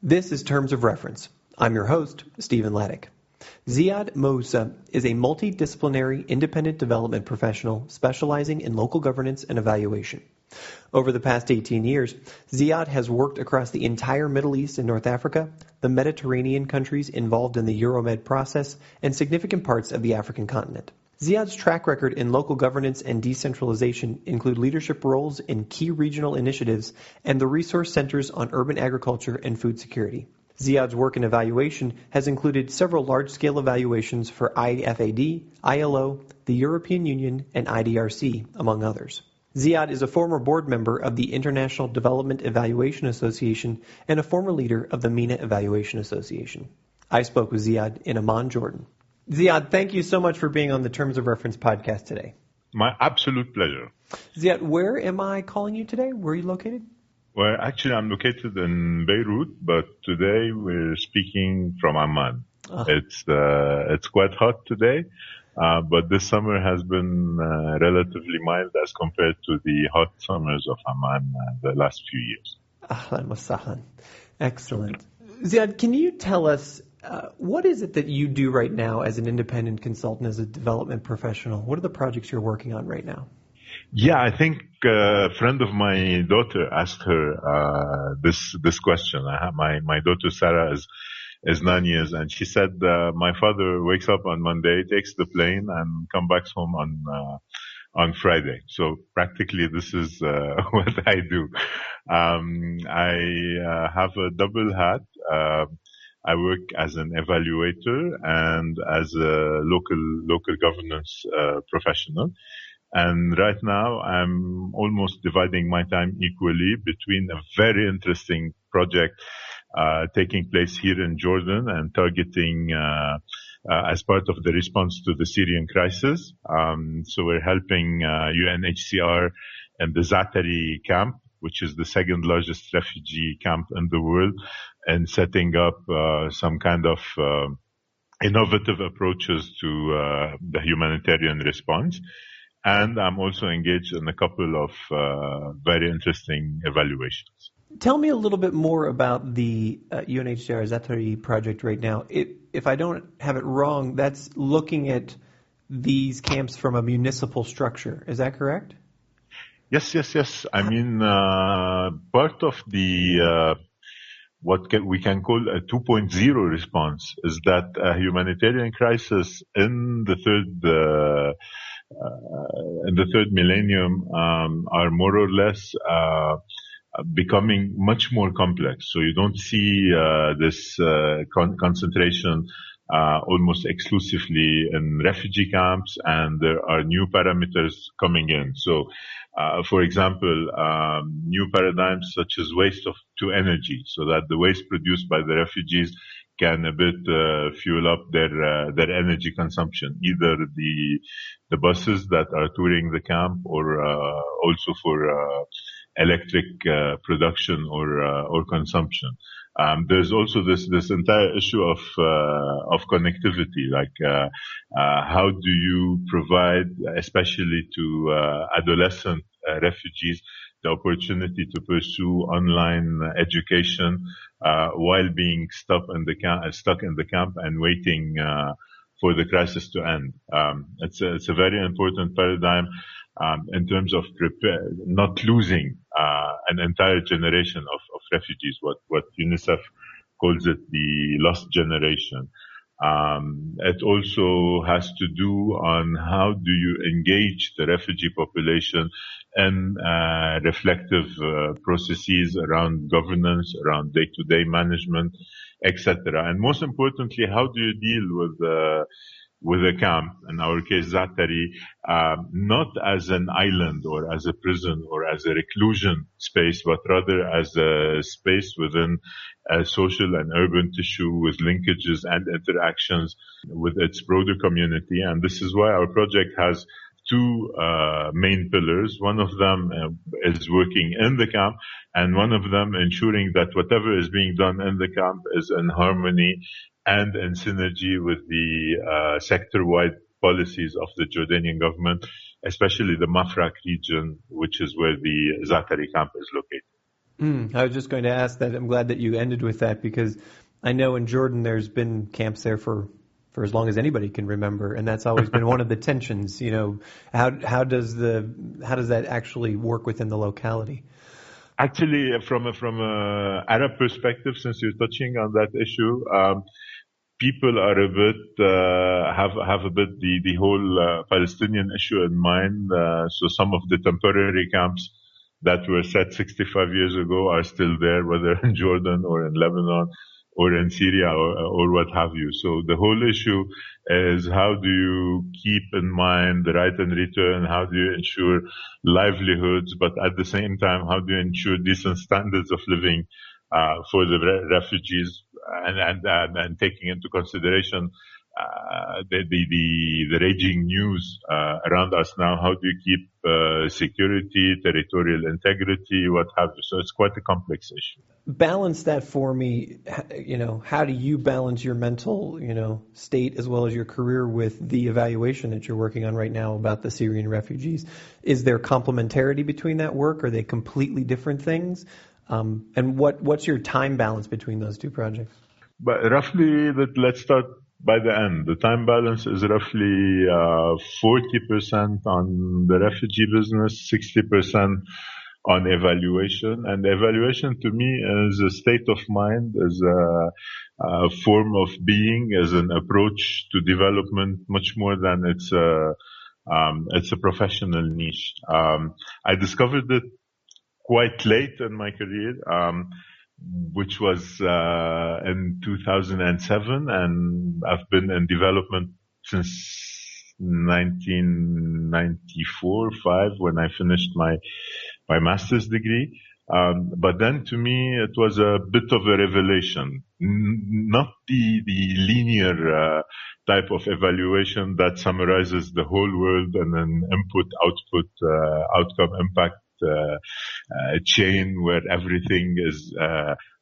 This is Terms of Reference. I'm your host, Stephen Laddick. Ziad Moussa is a multidisciplinary independent development professional specializing in local governance and evaluation. Over the past 18 years, Ziad has worked across the entire Middle East and North Africa, the Mediterranean countries involved in the Euromed process, and significant parts of the African continent. Ziad's track record in local governance and decentralization include leadership roles in key regional initiatives and the resource centers on urban agriculture and food security. Ziad's work in evaluation has included several large-scale evaluations for IFAD, ILO, the European Union, and IDRC, among others. Ziad is a former board member of the International Development Evaluation Association and a former leader of the MENA Evaluation Association. I spoke with Ziad in Amman, Jordan. Ziad, thank you so much for being on the Terms of Reference podcast today. My absolute pleasure. Ziad, where am I calling you today? Where are you located? Well, actually, I'm located in Beirut, but today we're speaking from Amman. It's quite hot today, but this summer has been relatively mild as compared to the hot summers of Amman the last few years. Ahlan wa sahlan. Excellent. Ziad, can you tell us what is it that you do right now as an independent consultant, as a development professional? What are the projects you're working on right now? Yeah, I think a friend of my daughter asked her this question. My daughter Sarah is 9 years, and she said my father wakes up on Monday, takes the plane, and comes back home on Friday. So practically, this is what I do. I have a double hat. I work as an evaluator and as a local governance professional. And right now, I'm almost dividing my time equally between a very interesting project taking place here in Jordan and targeting as part of the response to the Syrian crisis. So we're helping UNHCR and the Zaatari camp, which is the second largest refugee camp in the world, and setting up some kind of innovative approaches to the humanitarian response. And I'm also engaged in a couple of very interesting evaluations. Tell me a little bit more about the UNHCR Zaatari project right now. If I don't have it wrong, that's looking at these camps from a municipal structure. Is that correct? Yes. I mean, part of the we can call a 2.0 response is that a humanitarian crisis in the third millennium are more or less becoming much more complex. So you don't see this concentration almost exclusively in refugee camps, and there are new parameters coming in. So, for example, new paradigms such as waste to energy, so that the waste produced by the refugees can a bit fuel up their energy consumption, either the buses that are touring the camp or also for electric production or consumption. There's also this entire issue of connectivity, like how do you provide, especially to adolescent refugees, the opportunity to pursue online education while being stuck in the camp and waiting for the crisis to end. It's a very important paradigm in terms of not losing an entire generation of refugees, what UNICEF calls it the lost generation. It also has to do on how do you engage the refugee population in reflective processes around governance, around day-to-day management, etc. And most importantly, how do you deal with a camp, in our case Zaatari, not as an island or as a prison or as a reclusion space, but rather as a space within a social and urban tissue with linkages and interactions with its broader community. And this is why our project has two main pillars. One of them is working in the camp, and one of them ensuring that whatever is being done in the camp is in harmony and in synergy with the sector-wide policies of the Jordanian government, especially the Mafraq region, which is where the Zaatari camp is located. I was just going to ask that. I'm glad that you ended with that because I know in Jordan there's been camps there for as long as anybody can remember, and that's always been one of the tensions. How does that actually work within the locality? Actually, from a Arab perspective, since you're touching on that issue, people are a bit have a bit the whole Palestinian issue in mind. So some of the temporary camps that were set 65 years ago are still there, whether in Jordan or in Lebanon or in Syria or what have you. So the whole issue is how do you keep in mind the right and return? How do you ensure livelihoods? But at the same time, how do you ensure decent standards of living for the refugees? And taking into consideration the raging news around us now, how do you keep security, territorial integrity, what have you? So it's quite a complex issue. Balance that for me. How do you balance your mental, state as well as your career with the evaluation that you're working on right now about the Syrian refugees? Is there complementarity between that work? Are they completely different things? And what's your time balance between those two projects? But roughly, let's start by the end. The time balance is roughly 40% on the refugee business, 60% on evaluation. And evaluation to me is a state of mind, is a form of being, is an approach to development, much more than it's a professional niche. I discovered it quite late in my career, which was in 2007, and I've been in development since 1994-5 when I finished my master's degree. But then to me it was a bit of a revelation, not the linear type of evaluation that summarizes the whole world and an input, output, outcome, impact chain where everything is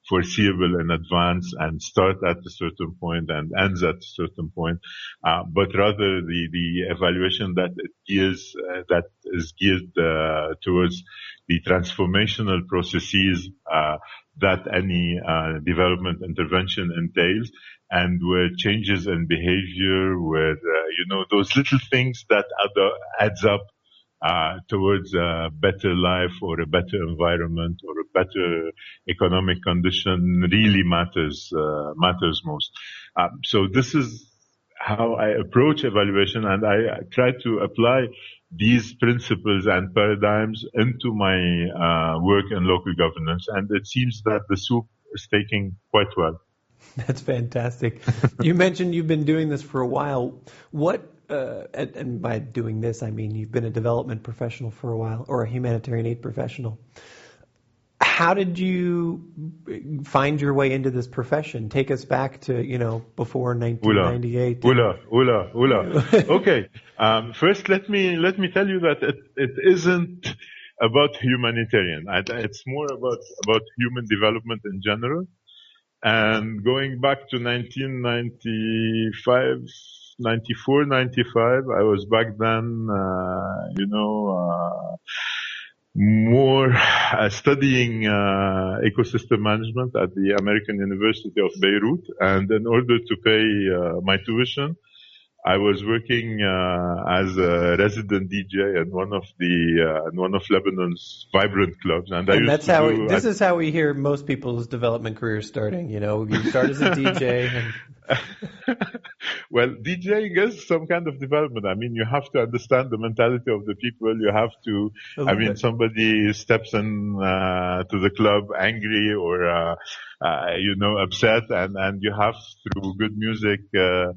foreseeable in advance and start at a certain point and ends at a certain point, but rather the evaluation that is geared towards the transformational processes that any development intervention entails, and where changes in behavior, where those little things that adds up towards a better life or a better environment or a better economic condition really matters most. So this is how I approach evaluation, and I try to apply these principles and paradigms into my work in local governance, and it seems that the soup is taking quite well. That's fantastic. You mentioned you've been doing this for a while. And by doing this, I mean you've been a development professional for a while, or a humanitarian aid professional. How did you find your way into this profession? Take us back to, before 1998. Okay. First, let me tell you that it isn't about humanitarian. It's more about human development in general. And going back to 1995, 94, 95, I was back then, more studying ecosystem management at the American University of Beirut. And in order to pay my tuition, I was working as a resident DJ in one of Lebanon's vibrant clubs, and this is how we hear most people's development careers starting. You start as a DJ. Well, DJing is some kind of development. I mean, you have to understand the mentality of the people. You have to. Somebody steps in to the club angry or upset, and you have, through good music, to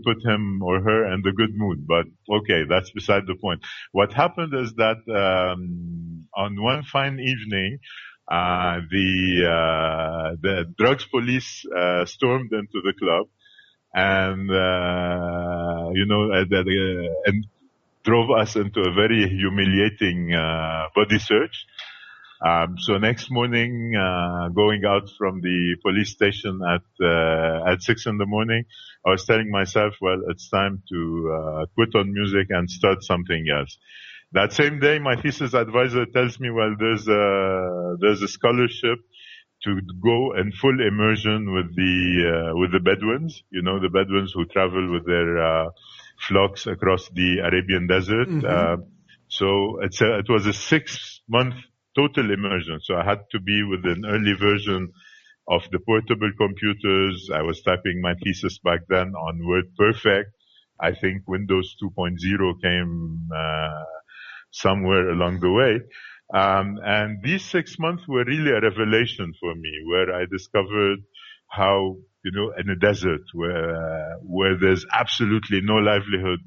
put him or her in the good mood. But okay, that's beside the point. What happened is that on one fine evening, the drugs police stormed into the club and and drove us into a very humiliating body search. So next morning, going out from the police station at 6 a.m, I was telling myself, well, it's time to quit on music and start something else. That same day, my thesis advisor tells me, well, there's a scholarship to go in full immersion with the Bedouins, the Bedouins who travel with their flocks across the Arabian desert. Mm-hmm. So it was a 6-month total immersion. So I had to be with an early version of the portable computers. I was typing my thesis back then on WordPerfect. I think Windows 2.0 came somewhere along the way. And these 6 months were really a revelation for me, where I discovered how, in a desert where there's absolutely no livelihood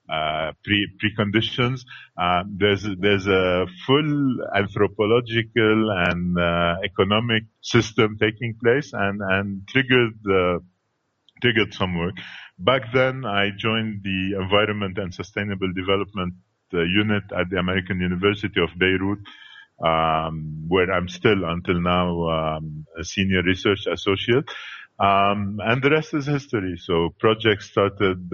preconditions, there's a full anthropological and economic system taking place, and triggered some work. Back then, I joined the Environment and Sustainable Development unit at the American University of Beirut, where I'm still until now a senior research associate. And the rest is history. So projects started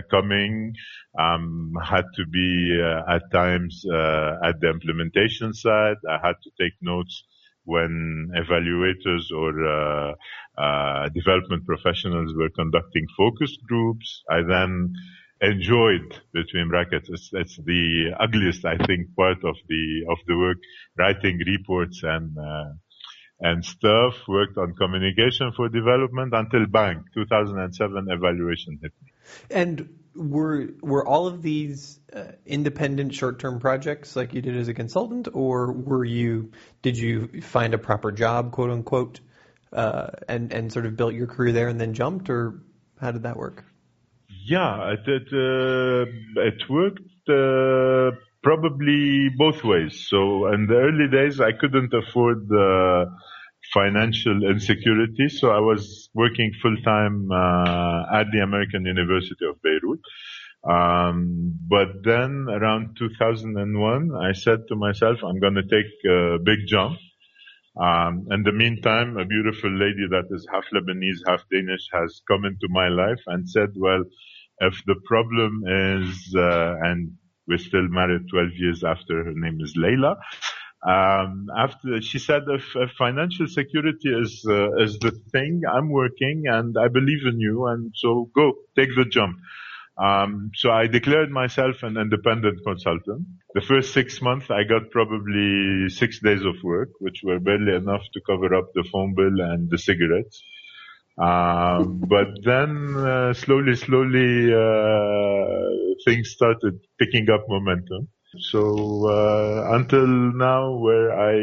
coming, had to be at times at the implementation side. I had to take notes when evaluators or development professionals were conducting focus groups. I then enjoyed, between brackets, it's the ugliest, I think, part of the work, writing reports and stuff. Worked on communication for development until bang, 2007 evaluation hit me. And were all of these independent short-term projects like you did as a consultant, or did you find a proper job, quote unquote, and sort of built your career there and then jumped, or how did that work? Yeah, it worked probably both ways. So in the early days, I couldn't afford financial insecurity, so I was working full-time at the American University of Beirut. But then around 2001, I said to myself, I'm going to take a big jump. In the meantime, a beautiful lady that is half Lebanese, half Danish has come into my life and said, well, if the problem is, and we're still married 12 years after, her name is Layla. After she said, if financial security is the thing, I'm working and I believe in you, and so go take the jump. So I declared myself an independent consultant. The first 6 months, I got probably 6 days of work, which were barely enough to cover up the phone bill and the cigarettes. But then slowly, things started picking up momentum. So until now, where I,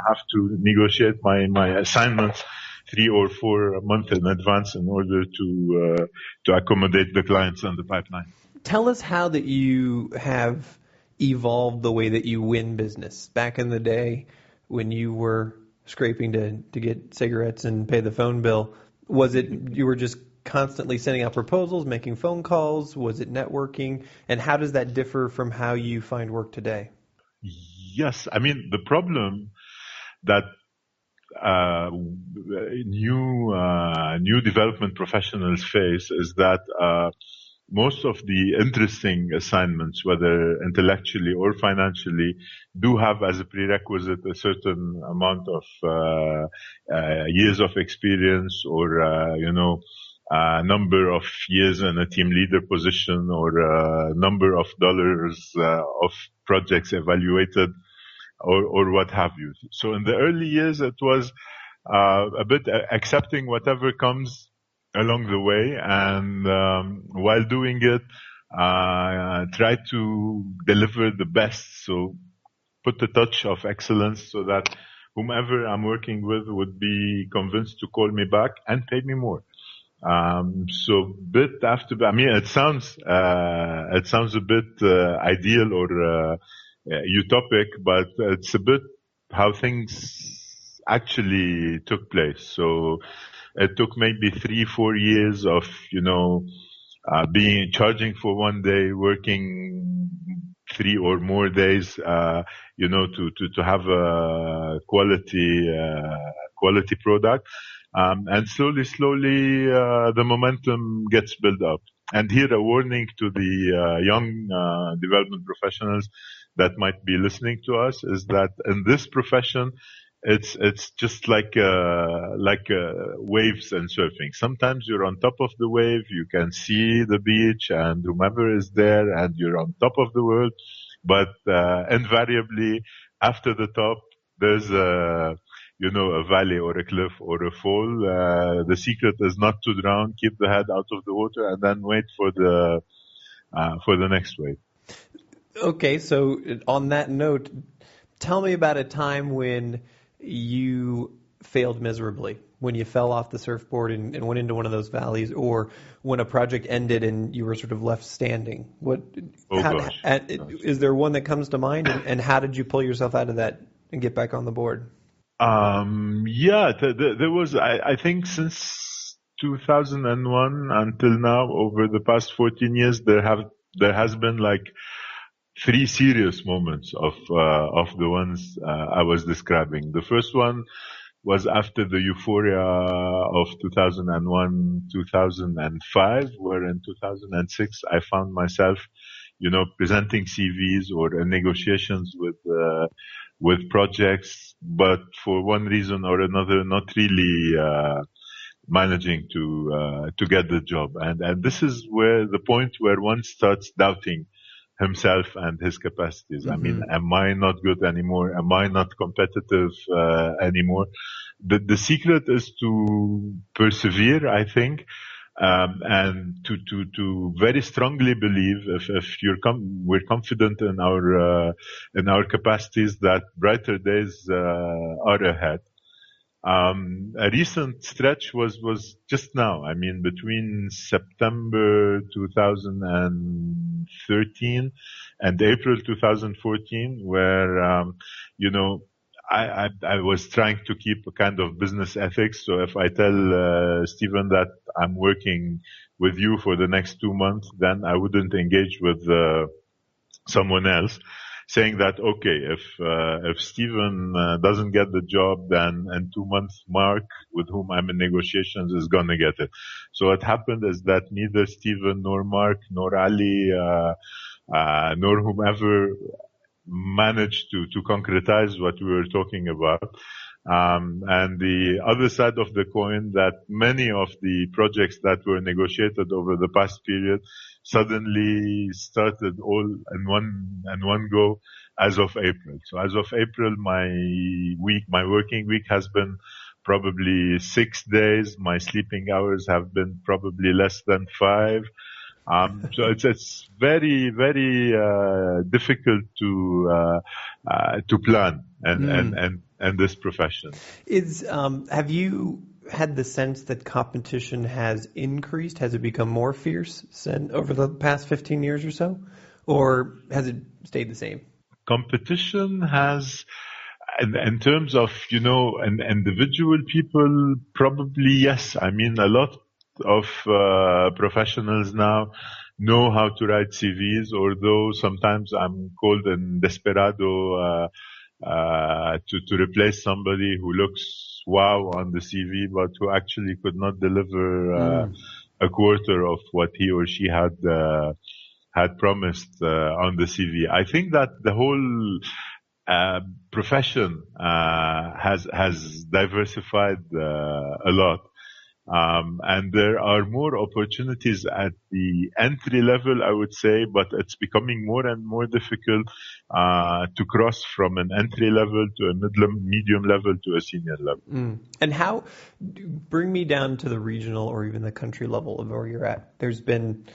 have to negotiate my assignments 3 or 4 months in advance in order to accommodate the clients on the pipeline. Tell us how that you have evolved the way that you win business. Back in the day, when you were scraping to get cigarettes and pay the phone bill, was it you were just constantly sending out proposals, making phone calls? Was it networking? And how does that differ from how you find work today? Yes. I mean, the problem that new development professionals face is that most of the interesting assignments, whether intellectually or financially, do have as a prerequisite a certain amount of years of experience, or number of years in a team leader position, or number of dollars of projects evaluated, or what have you. So in the early years, it was a bit accepting whatever comes along the way, and while doing it, try to deliver the best. So put a touch of excellence so that whomever I'm working with would be convinced to call me back and pay me more. So bit after bit, I mean, it sounds a bit ideal or utopic, but it's a bit how things actually took place. So it took maybe 3-4 years of, charging for one day, working 3 or more days, to have a quality product. And slowly, the momentum gets built up. And here a warning to the young development professionals that might be listening to us is that in this profession, it's just like waves and surfing. Sometimes you're on top of the wave, you can see the beach and whomever is there, and you're on top of the world. But invariably, after the top, there's a valley or a cliff or a fall. The secret is not to drown, keep the head out of the water, and then wait for the next wave. Okay, so on that note, tell me about a time when you failed miserably, when you fell off the surfboard and went into one of those valleys, or when a project ended and you were sort of left standing. Is there one that comes to mind, and how did you pull yourself out of that and get back on the board? There was, I think since 2001 until now, over the past 14 years, there has been like 3 serious moments of the ones I was describing. The first one was after the euphoria of 2001, 2005, where in 2006 I found myself, presenting CVs or negotiations with projects, but for one reason or another, not really managing to get the job. And this is where the point where one starts doubting himself and his capacities. Mm-hmm. I mean, am I not good anymore? Am I not competitive anymore? The secret is to persevere, I think, and to very strongly believe if we're confident in our capacities that brighter days are ahead. A recent stretch was just now. I mean, between September 2013 and April 2014, where, I was trying to keep a kind of business ethics. So if I tell Stephen that I'm working with you for the next 2 months, then I wouldn't engage with someone else, saying that, okay, if Stephen doesn't get the job, then in 2 months, Mark, with whom I'm in negotiations, is going to get it. So what happened is that neither Stephen nor Mark nor Ali nor whomever managed to concretize what we were talking about. And the other side of the coin, that many of the projects that were negotiated over the past period suddenly started all in one go as of April. So as of April, my working week has been probably 6 days. My sleeping hours have been probably less than 5. So it's very, very difficult to plan and this profession. Have you had the sense that competition has increased? Has it become more fierce over the past 15 years or so? Or has it stayed the same? Competition has, in terms of, individual people, probably yes. I mean, a lot of professionals now know how to write CVs, although sometimes I'm called in desperado to replace somebody who looks wow on the CV, but who actually could not deliver a quarter of what he or she had promised on the CV. I think that the whole profession has diversified a lot. And there are more opportunities at the entry level, I would say, but it's becoming more and more difficult to cross from an entry level to a medium level to a senior level. And bring me down to the regional or even the country level of where you're at. There's been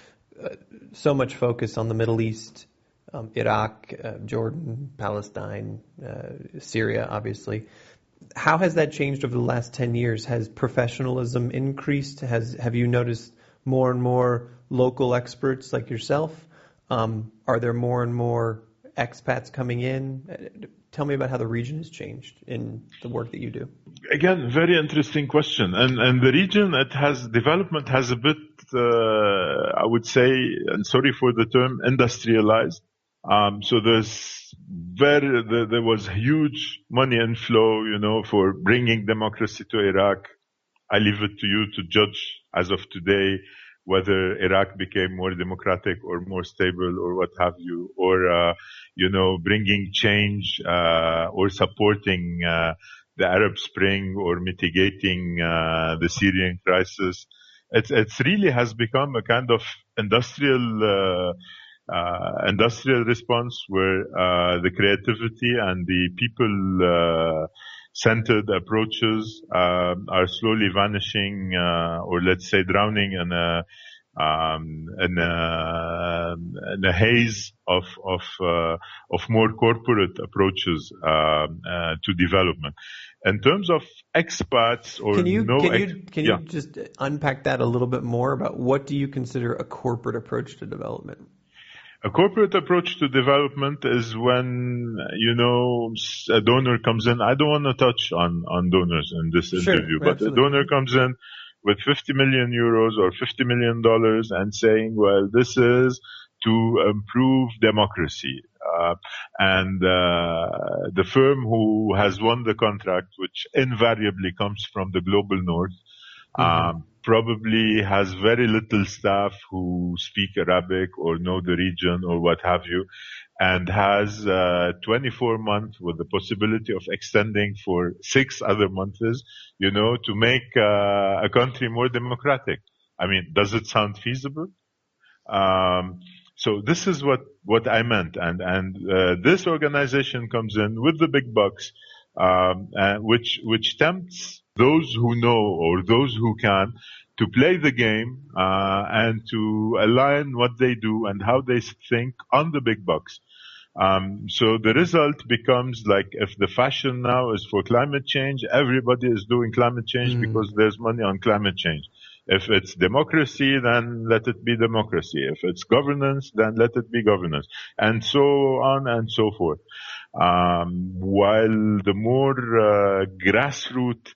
so much focus on the Middle East, Iraq, Jordan, Palestine, Syria, obviously. How has that changed over the last 10 years? Has professionalism increased? Have you noticed more and more local experts like yourself? Are there more and more expats coming in? Tell me about how the region has changed in the work that you do. Again, very interesting question. And the region, development has a bit, I would say, and sorry for the term, industrialized. So there was huge money inflow, for bringing democracy to Iraq. I leave it to you to judge as of today whether Iraq became more democratic or more stable or what have you, or, bringing change, or supporting, the Arab Spring or mitigating, the Syrian crisis. It's really has become a kind of industrial response where the creativity and the people-centered approaches are slowly vanishing, or let's say drowning in a haze of more corporate approaches to development. In terms of expats or can you just unpack that a little bit more about what do you consider a corporate approach to development? A corporate approach to development is when, a donor comes in. I don't want to touch on donors in this interview, but a donor comes in with 50 million euros or $50 million and saying, well, this is to improve democracy. And the firm who has won the contract, which invariably comes from the global north, probably has very little staff who speak Arabic or know the region or what have you, and has 24 months with the possibility of extending for 6 other months, to make a country more democratic. I mean, does it sound feasible? So this is what I meant. And this organization comes in with the big bucks, which tempts those who know or those who can to play the game, and to align what they do and how they think on the big bucks. So the result becomes like, if the fashion now is for climate change, everybody is doing climate change because there's money on climate change. If it's democracy, then let it be democracy. If it's governance, then let it be governance, and so on and so forth. While the more grassroots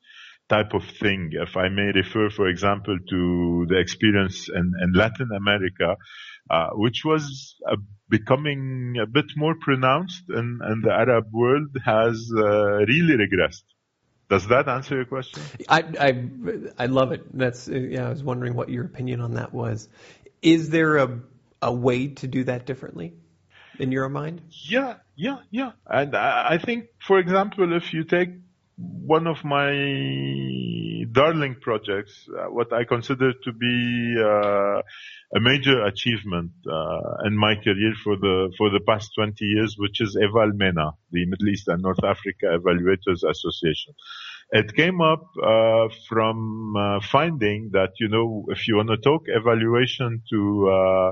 type of thing, if I may refer, for example, to the experience in Latin America, which was becoming a bit more pronounced in the Arab world, has really regressed. Does that answer your question? I love it. I was wondering what your opinion on that was. Is there a way to do that differently in your mind? Yeah. And I think, for example, if you take one of my darling projects, what I consider to be a major achievement in my career for the past 20 years, which is MENA, the Middle East and North Africa Evaluators Association. It came up from finding that, if you want to talk evaluation to a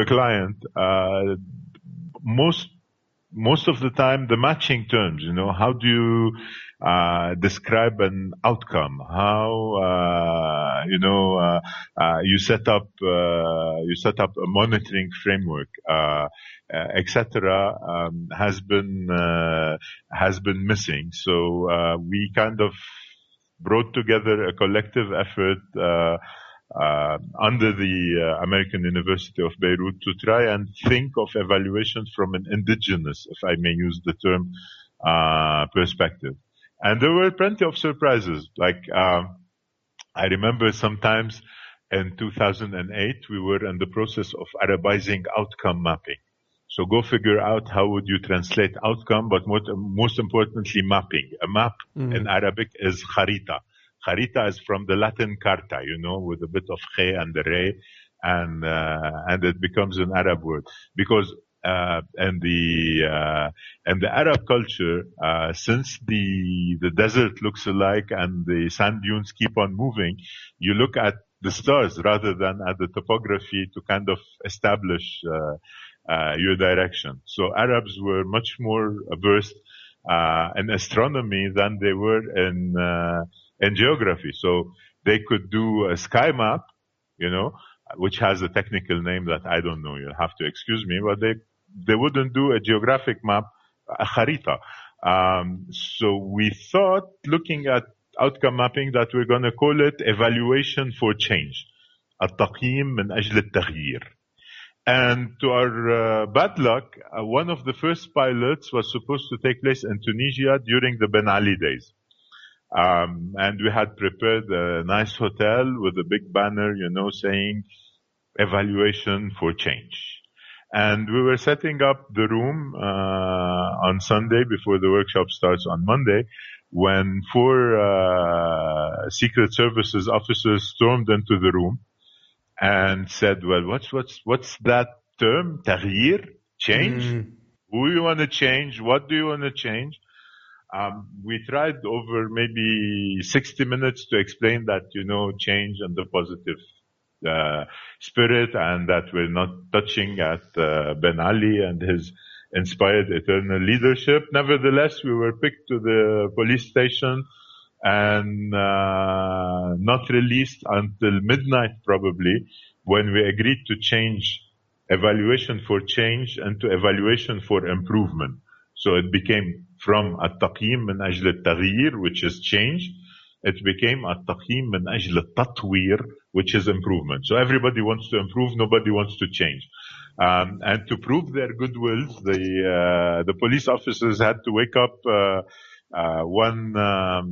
client, most of the time the matching terms, how do you describe an outcome, how you set up a monitoring framework, etc., has been missing. So we kind of brought together a collective effort under the American University of Beirut to try and think of evaluation from an indigenous, if I may use the term, perspective. And there were plenty of surprises. Like, I remember sometimes in 2008, we were in the process of Arabizing outcome mapping. So go figure out how would you translate outcome, but most importantly, mapping. A map in Arabic is kharita. Kharita is from the Latin carta, with a bit of khe and the re, and it becomes an Arab word. Because and the Arab culture, since the desert looks alike and the sand dunes keep on moving, you look at the stars rather than at the topography to kind of establish your direction. So Arabs were much more versed in astronomy than they were in geography. So they could do a sky map, which has a technical name that I don't know. You'll have to excuse me, but they wouldn't do a geographic map, a kharita. So we thought, looking at outcome mapping, that we're going to call it evaluation for change. التقييم من أجل التغيير. And to our bad luck, one of the first pilots was supposed to take place in Tunisia during the Ben Ali days. And we had prepared a nice hotel with a big banner, saying evaluation for change. And we were setting up the room on Sunday before the workshop starts on Monday, when 4 Secret Services officers stormed into the room and said, "Well, what's that term? Taghyir? Change? Who do you want to change? What do you want to change?" We tried over maybe 60 minutes to explain that, change and the positive spirit, and that we're not touching at Ben Ali and his inspired eternal leadership. Nevertheless, we were picked to the police station and not released until midnight probably, when we agreed to change evaluation for change into evaluation for improvement. So it became from التقييم من أجل التغيير, which is change, it became التقييم من أجل التطوير, which is improvement. So everybody wants to improve, nobody wants to change. And to prove their goodwill, the police officers had to wake up one a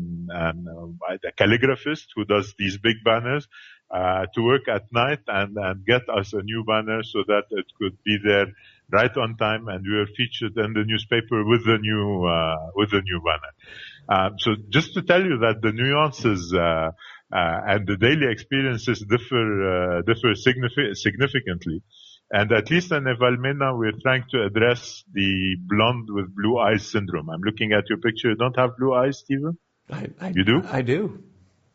calligraphist who does these big banners to work at night and get us a new banner so that it could be there right on time, and we were featured in the newspaper with the new banner. So just to tell you that the nuances and the daily experiences differ significantly. And at least in MENA, we're trying to address the blonde with blue eyes syndrome. I'm looking at your picture. You don't have blue eyes, Stephen? You do? I do.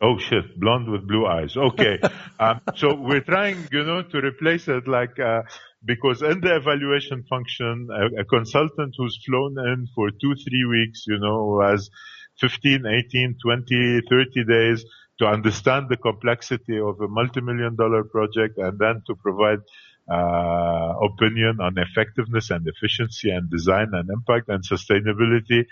Oh shit, blonde with blue eyes. Okay. So we're trying, to replace it because in the evaluation function, a consultant who's flown in for 2-3 weeks, who has 15, 18, 20, 30 days to understand the complexity of a multi-million-dollar project, and then to provide opinion on effectiveness and efficiency and design and impact and sustainability,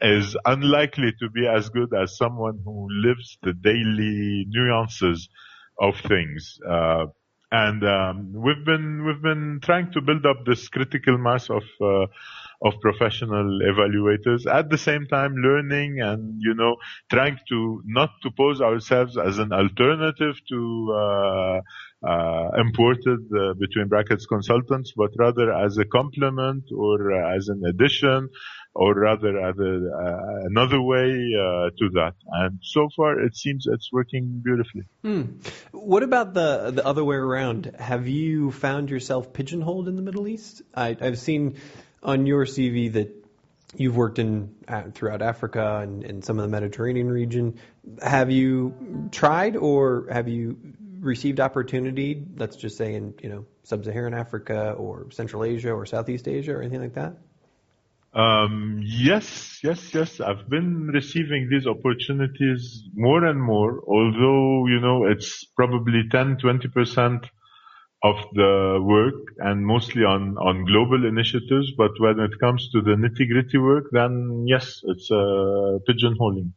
is unlikely to be as good as someone who lives the daily nuances of things. And we've been trying to build up this critical mass of professional evaluators, at the same time learning and trying to not to pose ourselves as an alternative to imported between brackets consultants, but rather as a complement or as an addition, or rather as another way to that. And so far it seems it's working beautifully. What about the other way around? Have you found yourself pigeonholed in the Middle East? I've seen on your CV that you've worked throughout Africa and some of the Mediterranean region. Have you tried, or have you received opportunity, let's just say in Sub-Saharan Africa or Central Asia or Southeast Asia or anything like that? Yes. I've been receiving these opportunities more and more, although, it's probably 10-20% of the work, and mostly on global initiatives. But when it comes to the nitty-gritty work, then yes, it's pigeonholing.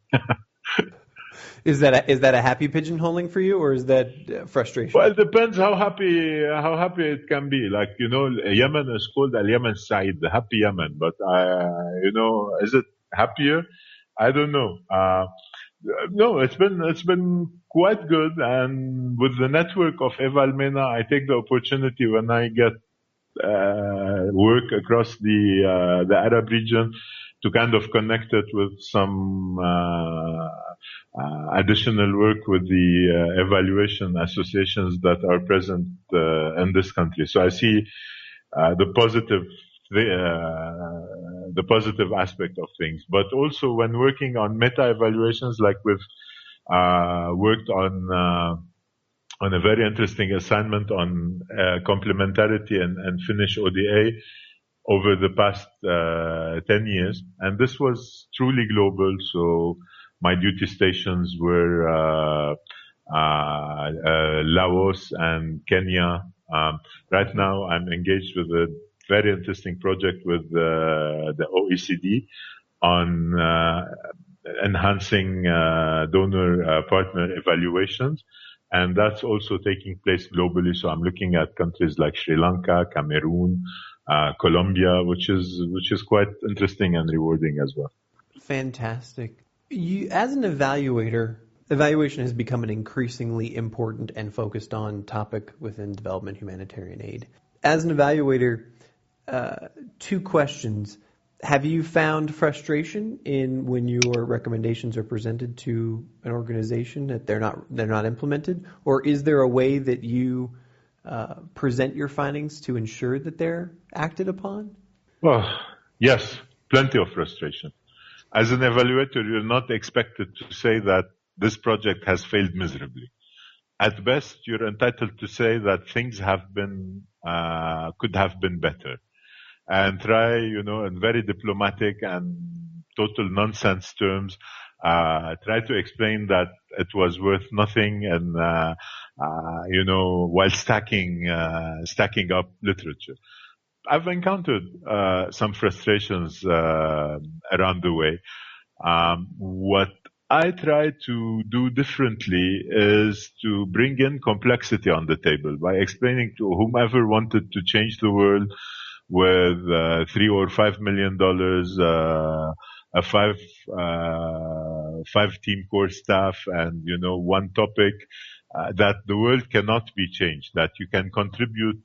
Is that a happy pigeonholing for you, or is that frustration? Well, it depends how happy it can be. Like, Yemen is called Al-Yemen Sa'id, the happy Yemen. But, is it happier? I don't know. No, it's been quite good. And with the network of MENA, I take the opportunity when I get work across the Arab region to kind of connect it with some additional work with the evaluation associations that are present in this country. So I see the positive aspect of things. But also when working on meta evaluations, like we've worked on a very interesting assignment on complementarity and Finnish ODA over the past 10 years. And this was truly global. So my duty stations were Laos and Kenya. Right now I'm engaged with a very interesting project with the OECD on enhancing donor partner evaluations. And that's also taking place globally. So I'm looking at countries like Sri Lanka, Cameroon, Colombia, which is quite interesting and rewarding as well. Fantastic. You, as an evaluator, evaluation has become an increasingly important and focused on topic within development humanitarian aid. As an evaluator, two questions. Have you found frustration in when your recommendations are presented to an organization that they're not implemented, or is there a way that you present your findings to ensure that they're acted upon? Well, yes, plenty of frustration. As an evaluator, you're not expected to say that this project has failed miserably. At best, you're entitled to say that things could have been better, and try, in very diplomatic and total nonsense terms, try to explain that it was worth nothing, and while stacking up literature. I've encountered some frustrations around the way. What I try to do differently is to bring in complexity on the table by explaining to whomever wanted to change the world with $3 or $5 million, a five team core staff, and one topic, that the world cannot be changed, that you can contribute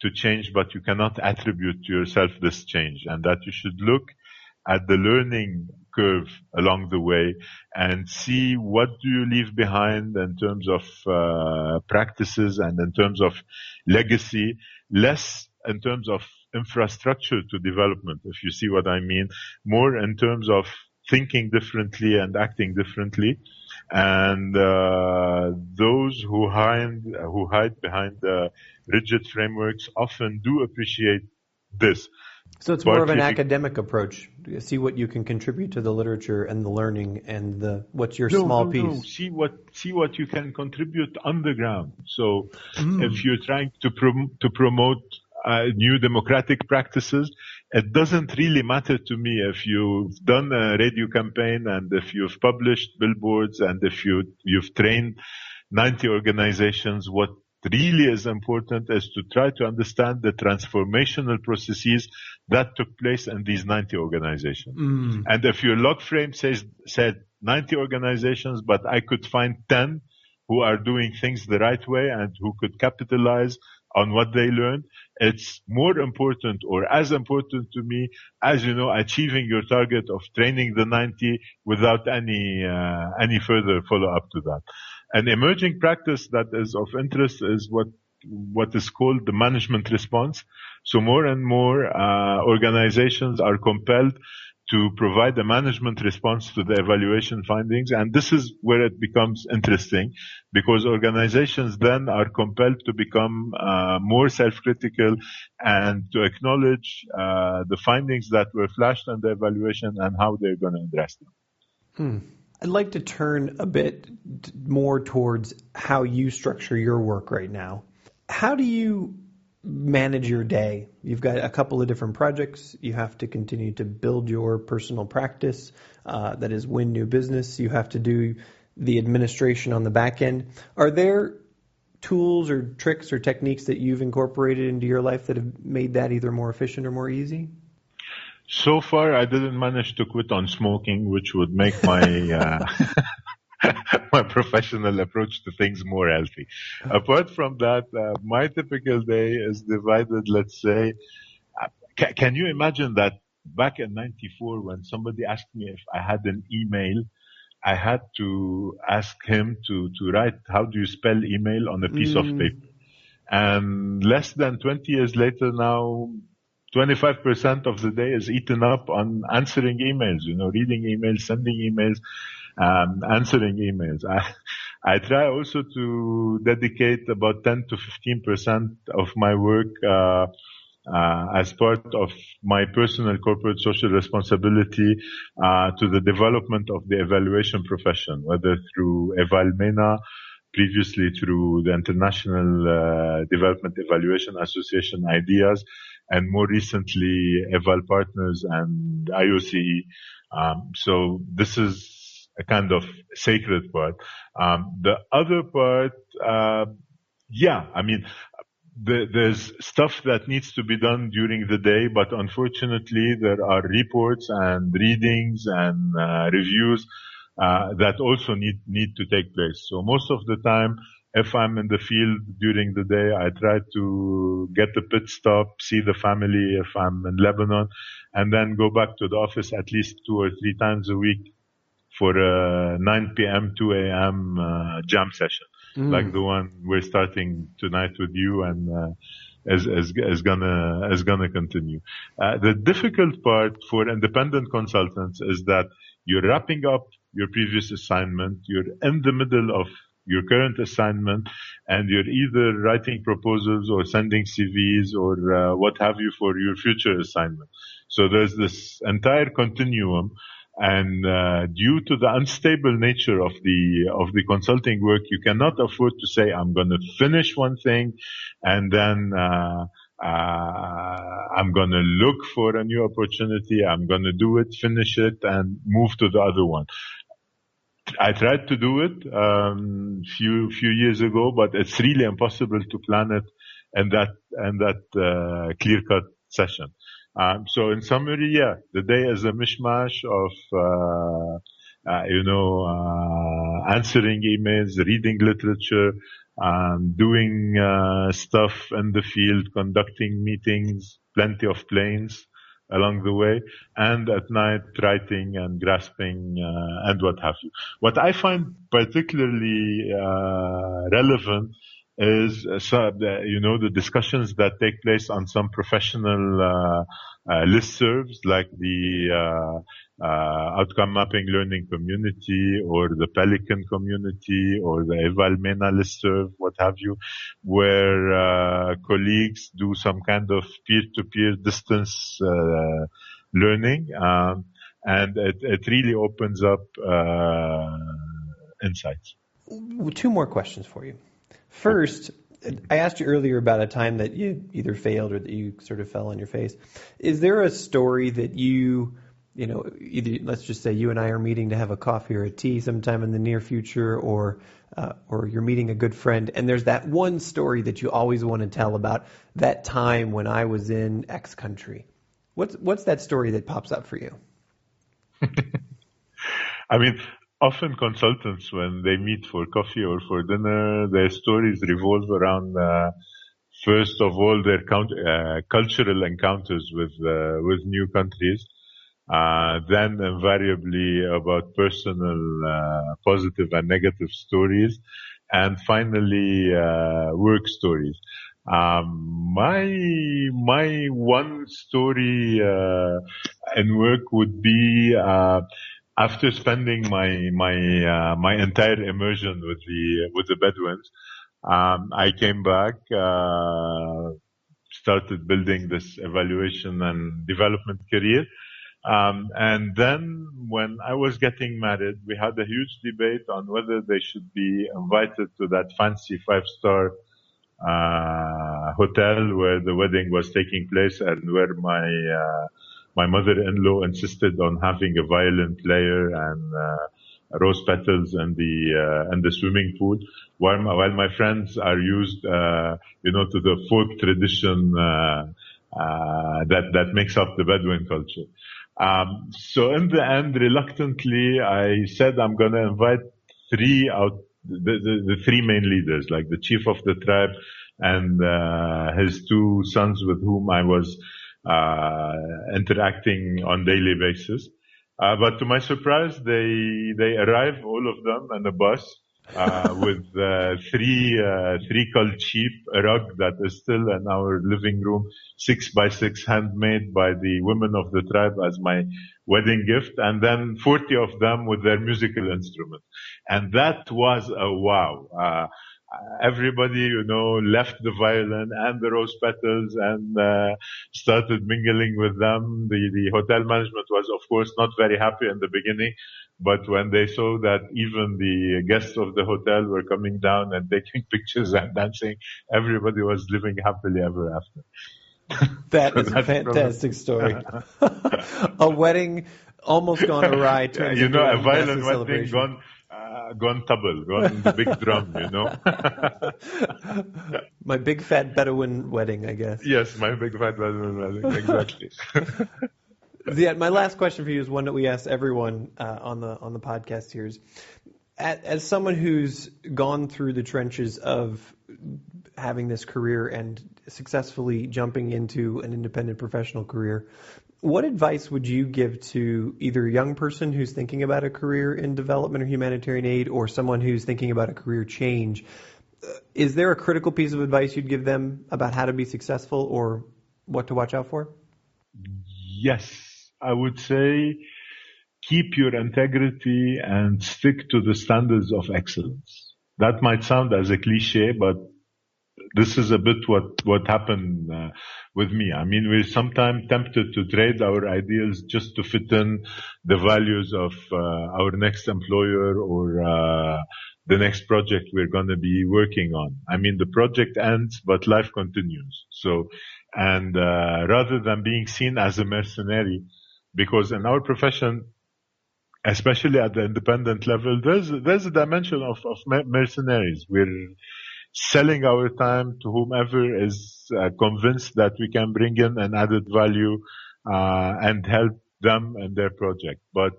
to change, but you cannot attribute to yourself this change, and that you should look at the learning curve along the way and see what do you leave behind in terms of practices and in terms of legacy, less in terms of infrastructure to development, if you see what I mean, more in terms of thinking differently and acting differently. And those who hide behind rigid frameworks often do appreciate this. So it's more of an academic approach. See what you can contribute to the literature and the learning, and what's your small piece. No. See what you can contribute on the ground. So if you're trying to promote new democratic practices, it doesn't really matter to me if you've done a radio campaign and if you've published billboards and if you've trained 90 organizations. What really is important is to try to understand the transformational processes that took place in these 90 organizations. And if your log frame said 90 organizations, but I could find 10 who are doing things the right way and who could capitalize on what they learned, it's more important, or as important to me, as achieving your target of training the 90 without any further follow-up to that. An emerging practice that is of interest is what is called the management response. So more and more organizations are compelled to provide a management response to the evaluation findings. And this is where it becomes interesting, because organizations then are compelled to become more self-critical and to acknowledge the findings that were flashed in the evaluation and how they're going to address them. I'd like to turn a bit more towards how you structure your work right now. How do you manage your day? You've got a couple of different projects. You have to continue to build your personal practice, that is, win new business. You have to do the administration on the back end. Are there tools or tricks or techniques that you've incorporated into your life that have made that either more efficient or more easy? So far, I didn't manage to quit on smoking, which would make my my professional approach to things more healthy. Apart from that, my typical day is divided, let's say, can you imagine that back in 94, when somebody asked me if I had an email, I had to ask him to write, how do you spell email, on a piece of paper. And less than 20 years later now, 25% of the day is eaten up on answering emails, reading emails, sending emails, answering emails. I try also to dedicate about 10 to 15% of my work as part of my personal corporate social responsibility to the development of the evaluation profession, whether through MENA, previously through the International Development Evaluation Association, IDRC, and more recently Eval Partners and IOCE. So this is a kind of sacred part. The other part, there's stuff that needs to be done during the day, but unfortunately there are reports and readings and reviews that also need to take place. So most of the time, if I'm in the field during the day, I try to get a pit stop, see the family if I'm in Lebanon, and then go back to the office at least 2 or 3 times a week for a 9 p.m., 2 a.m. Jam session, like the one we're starting tonight with you, and is gonna continue. The difficult part for independent consultants is that you're wrapping up your previous assignment, you're in the middle of your current assignment, and you're either writing proposals or sending CVs or what have you for your future assignment. So there's this entire continuum, and due to the unstable nature of the consulting work, you cannot afford to say, I'm going to finish one thing and then I'm going to look for a new opportunity, I'm going to do it, finish it, and move to the other one. I tried to do it few years ago, but it's really impossible to plan it in that clear-cut session. So in summary, yeah, the day is a mishmash of answering emails, reading literature, doing stuff in the field, conducting meetings, plenty of planes along the way, and at night writing and grasping and what have you. What I find particularly relevant is the discussions that take place on some professional listservs like the outcome mapping learning community or the Pelican community or the Eval MENA listserv, what have you, where colleagues do some kind of peer-to-peer distance learning, and it really opens up insights. 2 more questions for you. First, I asked you earlier about a time that you either failed or that you sort of fell on your face. Is there a story that either, let's just say you and I are meeting to have a coffee or a tea sometime in the near future, or you're meeting a good friend, and there's that one story that you always want to tell about that time when I was in X country? What's that story that pops up for you? I mean, often consultants, when they meet for coffee or for dinner, their stories revolve around, first of all, their cultural encounters with new countries, then invariably about personal positive and negative stories, and finally work stories. My one story in work would be after spending my entire immersion with the Bedouins, I came back, started building this evaluation and development career. And then when I was getting married, we had a huge debate on whether they should be invited to that fancy 5-star hotel where the wedding was taking place, and where my mother-in-law insisted on having a violin player and rose petals in the swimming pool, while my friends are used, to the folk tradition that makes up the Bedouin culture. So in the end, reluctantly, I said I'm going to invite the 3 main leaders, like the chief of the tribe and his 2 sons with whom I was interacting on daily basis. But to my surprise, they arrive, all of them, on a bus with 3 culled sheep, a rug that is still in our living room, 6x6, handmade by the women of the tribe as my wedding gift, and then 40 of them with their musical instruments. And that was a wow. Everybody, left the violin and the rose petals and started mingling with them. The hotel management was, of course, not very happy in the beginning, but when they saw that even the guests of the hotel were coming down and taking pictures and dancing, everybody was living happily ever after. That is a fantastic story. A wedding almost gone awry. A violin wedding gone the big drum, My big fat Bedouin wedding, I guess. Yes, my big fat Bedouin wedding, exactly. Ziad, my last question for you is one that we ask everyone on the podcast here. As someone who's gone through the trenches of having this career and successfully jumping into an independent professional career, what advice would you give to either a young person who's thinking about a career in development or humanitarian aid or someone who's thinking about a career change? Is there a critical piece of advice you'd give them about how to be successful or what to watch out for? Yes, I would say keep your integrity and stick to the standards of excellence. That might sound as a cliche, but this is a bit what happened with me. I mean, we're sometimes tempted to trade our ideals just to fit in the values of our next employer or the next project we're going to be working on. I mean, the project ends, but life continues. So, and rather than being seen as a mercenary, because in our profession, especially at the independent level, there's a dimension of mercenaries. We're selling our time to whomever is convinced that we can bring in an added value and help them in their project. But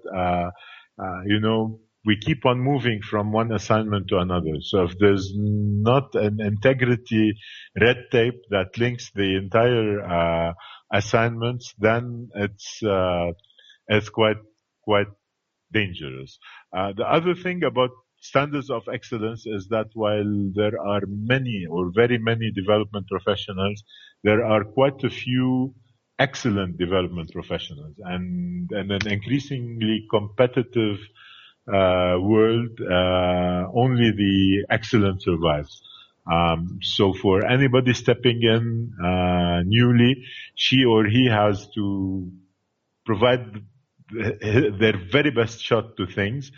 we keep on moving from one assignment to another. So if there's not an integrity red tape that links the entire assignments, then it's quite dangerous. The other thing about standards of excellence is that while there are many or very many development professionals, there are quite a few excellent development professionals, and an increasingly competitive world, only the excellent survives. So for anybody stepping in newly, she or he has to provide their very best shot to things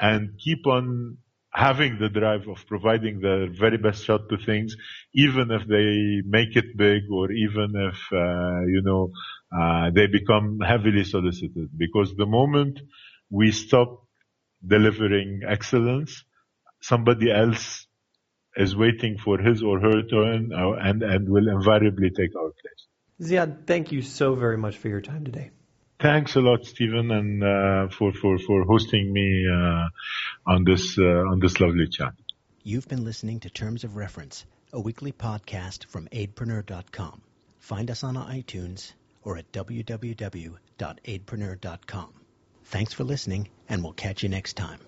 and keep on having the drive of providing their very best shot to things, even if they make it big or even if, they become heavily solicited. Because the moment we stop delivering excellence, somebody else is waiting for his or her turn and will invariably take our place. Ziad, thank you so very much for your time today. Thanks a lot, Stephen, and for hosting me on this lovely chat. You've been listening to Terms of Reference, a weekly podcast from aidpreneur.com. Find us on iTunes or at www.aidpreneur.com. Thanks for listening, and we'll catch you next time.